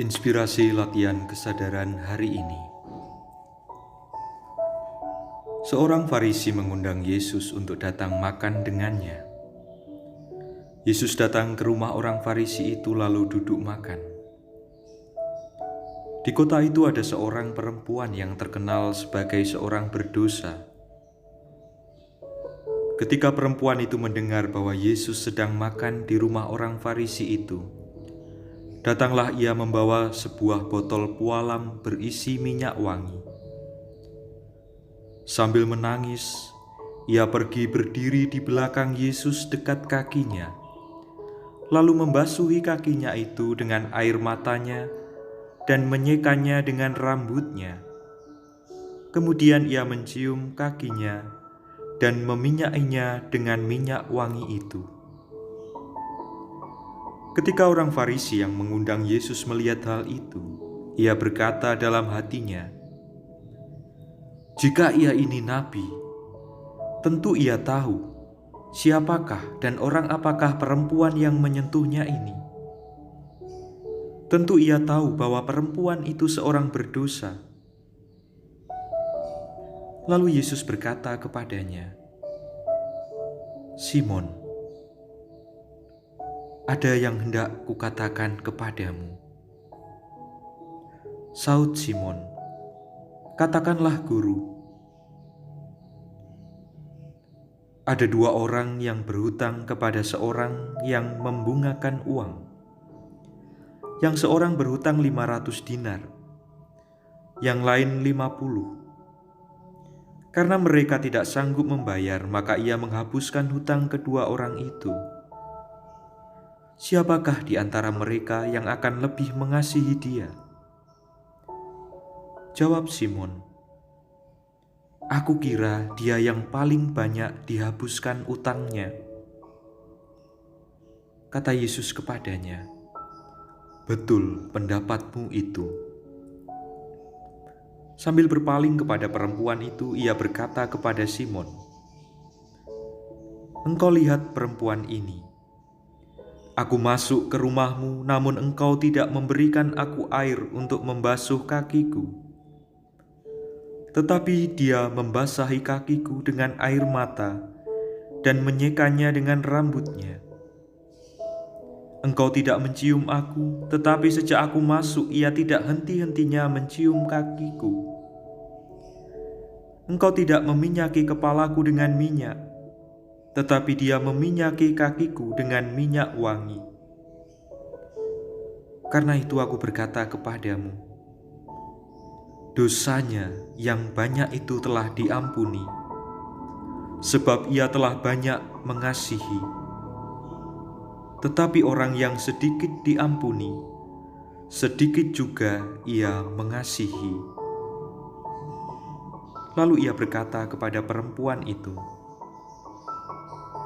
Inspirasi latihan kesadaran hari ini. Seorang Farisi mengundang Yesus untuk datang makan dengannya. Yesus datang ke rumah orang Farisi itu lalu duduk makan. Di kota itu ada seorang perempuan yang terkenal sebagai seorang berdosa. Ketika perempuan itu mendengar bahwa Yesus sedang makan di rumah orang Farisi itu, datanglah ia membawa sebuah botol pualam berisi minyak wangi. Sambil menangis, ia pergi berdiri di belakang Yesus dekat kakinya, lalu membasuhi kakinya itu dengan air matanya dan menyekanya dengan rambutnya. Kemudian ia mencium kakinya dan meminyakinya dengan minyak wangi itu. Ketika orang Farisi yang mengundang Yesus melihat hal itu, ia berkata dalam hatinya, "Jika ia ini nabi, tentu ia tahu siapakah dan orang apakah perempuan yang menyentuhnya ini. Tentu ia tahu bahwa perempuan itu seorang berdosa." Lalu Yesus berkata kepadanya, "Simon, ada yang hendak kukatakan kepadamu." Saud Simon, "Katakanlah, Guru." Ada dua orang yang berhutang kepada seorang yang membungakan uang. Yang seorang berhutang 500 dinar, yang lain 50. Karena mereka tidak sanggup membayar, maka ia menghapuskan hutang kedua orang itu. Siapakah di antara mereka yang akan lebih mengasihi dia? Jawab Simon, "Aku kira dia yang paling banyak dihapuskan utangnya." Kata Yesus kepadanya, "Betul pendapatmu itu." Sambil berpaling kepada perempuan itu, ia berkata kepada Simon, "Engkau lihat perempuan ini. Aku masuk ke rumahmu, namun engkau tidak memberikan aku air untuk membasuh kakiku. Tetapi dia membasahi kakiku dengan air mata dan menyekanya dengan rambutnya. Engkau tidak mencium aku, tetapi sejak aku masuk ia tidak henti-hentinya mencium kakiku. Engkau tidak meminyaki kepalaku dengan minyak, tetapi dia meminyaki kakiku dengan minyak wangi. Karena itu aku berkata kepadamu, dosanya yang banyak itu telah diampuni, sebab ia telah banyak mengasihi. Tetapi orang yang sedikit diampuni, sedikit juga ia mengasihi." Lalu ia berkata kepada perempuan itu,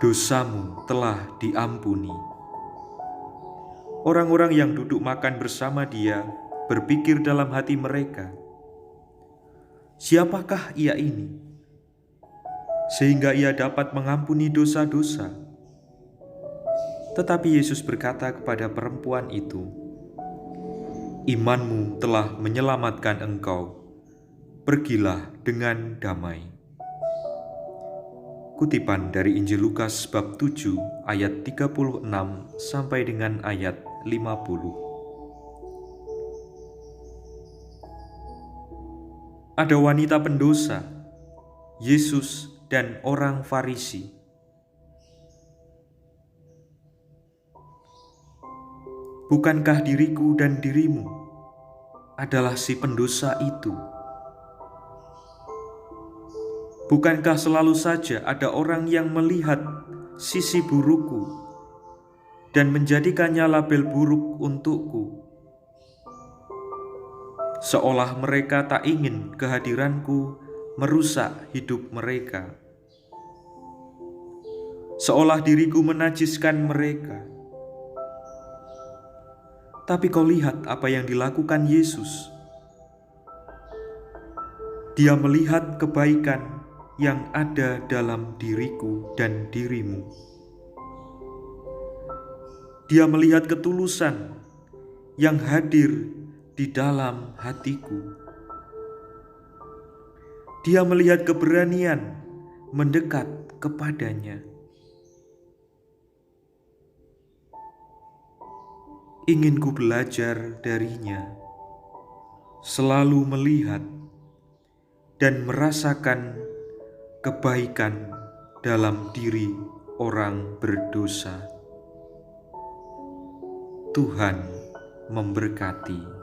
"Dosamu telah diampuni." Orang-orang yang duduk makan bersama dia berpikir dalam hati mereka, "Siapakah ia ini, sehingga ia dapat mengampuni dosa-dosa?" Tetapi Yesus berkata kepada perempuan itu, "Imanmu telah menyelamatkan engkau. Pergilah dengan damai." Kutipan dari Injil Lukas bab 7 ayat 36 sampai dengan ayat 50. Ada wanita pendosa, Yesus dan orang Farisi. Bukankah diriku dan dirimu adalah si pendosa itu? Bukankah selalu saja ada orang yang melihat sisi burukku dan menjadikannya label buruk untukku, seolah mereka tak ingin kehadiranku merusak hidup mereka, seolah diriku menajiskan mereka. Tapi kau lihat apa yang dilakukan Yesus. Dia melihat kebaikan yang ada dalam diriku dan dirimu. Dia melihat ketulusan yang hadir di dalam hatiku. Dia melihat keberanian mendekat kepadanya. Ingin ku belajar darinya, selalu melihat dan merasakan kebaikan dalam diri orang berdosa. Tuhan memberkati.